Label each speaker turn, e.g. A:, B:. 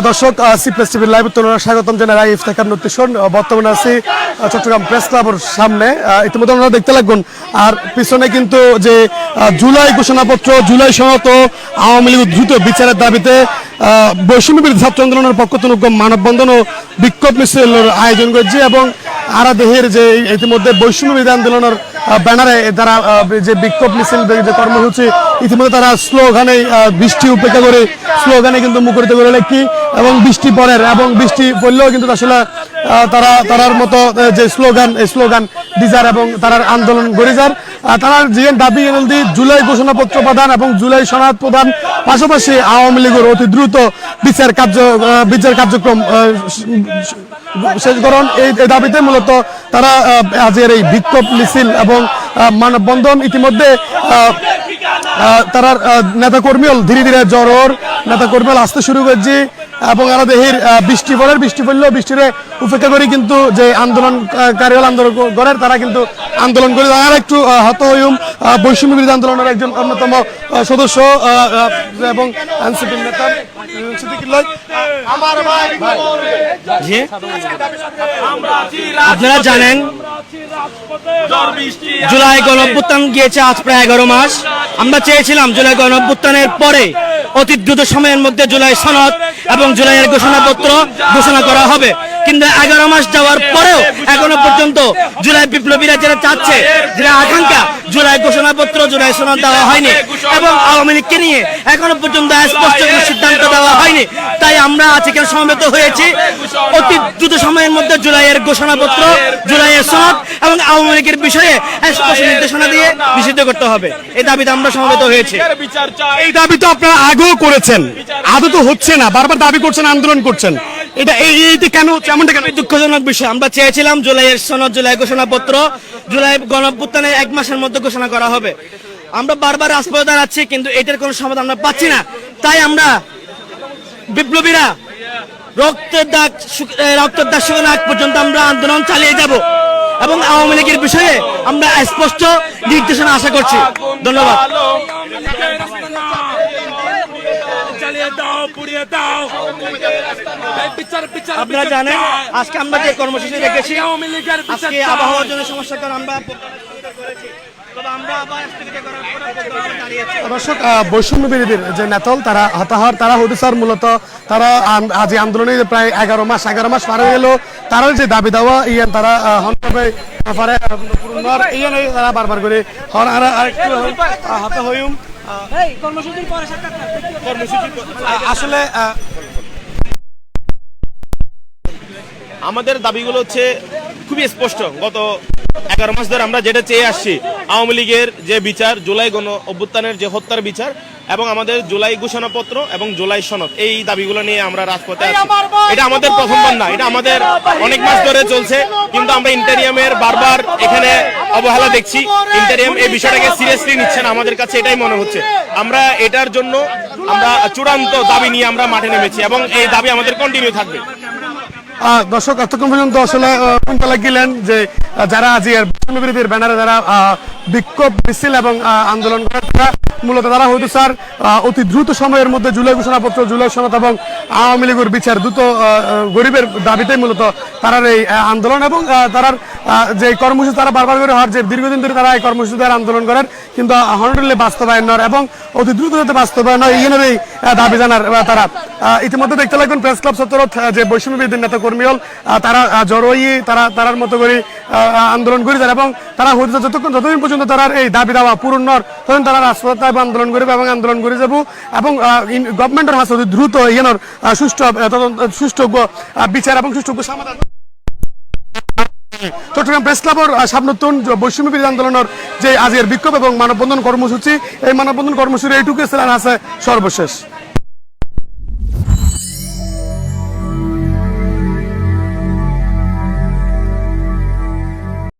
A: দর্শক সিপ্লেস টিভির লাইভ উত্তোলনে স্বাগতম জানাই ইফতেখার নূর। বর্তমানে আছি চট্টগ্রাম প্রেস ক্লাবের সামনে। ইতিমধ্যে আপনারা দেখতে লাগবেন আর পিছনে কিন্তু যে জুলাই ঘোষণাপত্র, জুলাই সনদ ও আওয়ামী লীগ দ্রুত বিচারের দাবিতে বৈষম্য বিরোধী ছাত্র আন্দোলনের পক্ষ থেকে মানববন্ধন ও বিক্ষোভ মিছিলের আয়োজন করেছে এবং আরা দেহের যে ইতিমধ্যে বৈষম্য বিরোধী আন্দোলনের ব্যানারে তারা যে বিক্ষোভ মিছিল যে কর্মসূচি ইতিমধ্যে তারা স্লোগানে বৃষ্টি উপেক্ষা করে স্লোগানে কিন্তু মুখরিত করে লেখি এবং বৃষ্টি পরের এবং বৃষ্টি পড়লেও কিন্তু আসলে তারার মতো যে স্লোগান এই স্লোগান দিজার এবং তারার আন্দোলন গড়ে যার তারা যে দাবি এনএলডি জুলাই ঘোষণাপত্র প্রদান এবং জুলাই সনদ প্রদান পাশাপাশি আওয়ামী লীগের অতি দ্রুত বিচার কার্যক্রম শেষকরণ এই দাবিতে মূলত তারা আজকের এই বিক্ষোভ মিছিল এবং মানববন্ধন। ইতিমধ্যে তারা নেতাকর্মীও ধীরে ধীরে জড়োর নেতাকর্মীও আসতে শুরু করছে এবং আমাদের বৃষ্টি পড়লেও বৃষ্টির উপেক্ষা করে কিন্তু যে আন্দোলনকারী আন্দোলন করেন তারা কিন্তু আন্দোলন করে তারা একটু হত হইম বৈষম্য বিরোধী আন্দোলনের একজন অন্যতম সদস্য এবং এনসিপির নেতা
B: আপনারা জানেন জুলাই গণঅভ্যুত্থান গিয়েছে আজ প্রায় 11 মাস। আমরা চেয়েছিলাম জুলাই গণঅভ্যুত্থানের পরে অতি দ্রুত সময়ের মধ্যে জুলাই সনদ এবং জুলাইয়ের ঘোষণাপত্র ঘোষণা করা হবে, কিন্তু 11 মাস যাওয়ার পরেও এখনো পর্যন্ত জুলাই বিপ্লবীরা যেটা চাচ্ছে, যেটা আকাঙ্ক্ষা, জুলাই ঘোষণাপত্র জুলাই সনদ দেওয়া হয়নি এবং আওয়ামী লীগকে নিয়ে এখনো পর্যন্ত স্পষ্ট কোনো সিদ্ধান্ত দেওয়া হয়নি। তাই আমরা আজকে সমবেত হয়েছি অতি দ্রুত সময়ের মধ্যে জুলাইয়ের ঘোষণাপত্র, জুলাইয়ের সনদ এবং আওয়ামী লীগের বিষয়ে স্পষ্ট নির্দেশনা দিয়ে নিষিদ্ধ করতে হবে। এই দাবিতে আমরা সমবেত হয়েছি।
A: এই দাবি তো আপনারা আগেও করেছেন, আদৌ তো হচ্ছে না, বারবার দাবি করছেন, আন্দোলন করছেন, এটা এইটা কেন এমনটা কেন?
B: দুঃখজনক বিষয়। আমরা চেয়েছিলাম জুলাইয়ের সনদ, জুলাই ঘোষণাপত্র জুলাই গণঅভ্যুত্থানের 1 মাসের মধ্যে ঘোষণা করা হবে। আমরা বারবার রাজপথে দাঁড়াচ্ছি কিন্তু এটার কোনো সমাধান আমরা পাচ্ছি না। তাই আমরা বিপ্লবীরা রক্তের দাগ শুকানো আগ পর্যন্ত আমরা আন্দোলন চালিয়ে যাব এবং আওয়ামী লীগের বিষয়ে আমরা স্পষ্ট নির্দেশনা আশা করছি। ধন্যবাদ। আপনারা জানেন আজকে আমরা যে কর্মসূচি রেখেছি, আজকে আবহাওয়ার জন্য সমস্যার কারণে আমরা
A: দর্শক বৈষম্য বিরোধীর যে নেতল তারা হতাহর তারা হদিসার মূলত তারা আজ আন্দোলনে প্রায় 11 মাস পার হয়ে গেল। তারা যে দাবি দেওয়া ইয়ান তারা হনভাবে পারে ইয়ান তারা বারবার করে হত হইম আসলে
C: আমাদের দাবিগুলো হচ্ছে খুবই স্পষ্ট। গত 11 মাস ধরে আমরা যেটা চেয়ে আসছি, আওয়ামী লীগের যে বিচার, জুলাই গণ অভ্যুত্থানের যে হত্যার বিচার এবং আমাদের জুলাই ঘোষণাপত্র এবং জুলাই সনদ, এই দাবিগুলো নিয়ে আমরা রাজপথে আছি। এটা আমাদের প্রথমবার না, এটা আমাদের অনেক মাস ধরে চলছে, কিন্তু আমরা ইন্টারিয়ামের বারবার এখানে অবহেলা দেখছি। ইন্টারিয়াম এই বিষয়টাকে সিরিয়াসলি নিচ্ছে না, আমাদের কাছে এটাই মনে হচ্ছে। আমরা এটার জন্য আমরা চূড়ান্ত দাবি নিয়ে আমরা মাঠে নেমেছি এবং এই দাবি আমাদের কন্টিনিউ থাকবে।
A: দর্শক এতক্ষণ পর্যন্ত আসলে গেলেন যে যারা আজ বৈষম্য বিরোধীর ব্যানারে যারা বিক্ষোভ মিছিল এবং আন্দোলন করে মূলত তারা হয়তো স্যার অতি দ্রুত সময়ের মধ্যে জুলাই ঘোষণাপত্র, জুলাই সনদ এবং আওয়ামী লীগের বিচার দ্রুত গরিবের দাবিতেই মূলত তারার এই আন্দোলন এবং তারার যে কর্মসূচি তারা বারবার করে হওয়ার যে দীর্ঘদিন ধরে তারা এই কর্মসূচি দ্বারা আন্দোলন করেন কিন্তু হনরেলি বাস্তবায়ন নয় এবং অতি দ্রুত যাতে বাস্তবায়ন হয় এই দাবি জানার তারা ইতিমধ্যে দেখতে লাগবেন প্রেস ক্লাব চত্বর যে বৈষম্য বিরোধী নেতা কর্মী তারা জড়োই তারার মতো করে আন্দোলন করে যান এবং তারা যতদিন পর্যন্ত তারা এই দাবি দেওয়া পূরণ নয় তখন তারা রাজপথে আন্দোলন করবে এবং আন্দোলন করে যাব এবং গভর্নমেন্টের হাতে দ্রুত ইয়ানোর সুষ্ঠু বিচার এবং সুষ্ঠু সমাধান। চট্টগ্রাম প্রেস ক্লাবের সামনে বৈষম্য বিরোধী আন্দোলনের যে আজকের বিক্ষোভ এবং মানববন্ধন কর্মসূচি, এই মানববন্ধন কর্মসূচি এইটুকু আছে সর্বশেষ।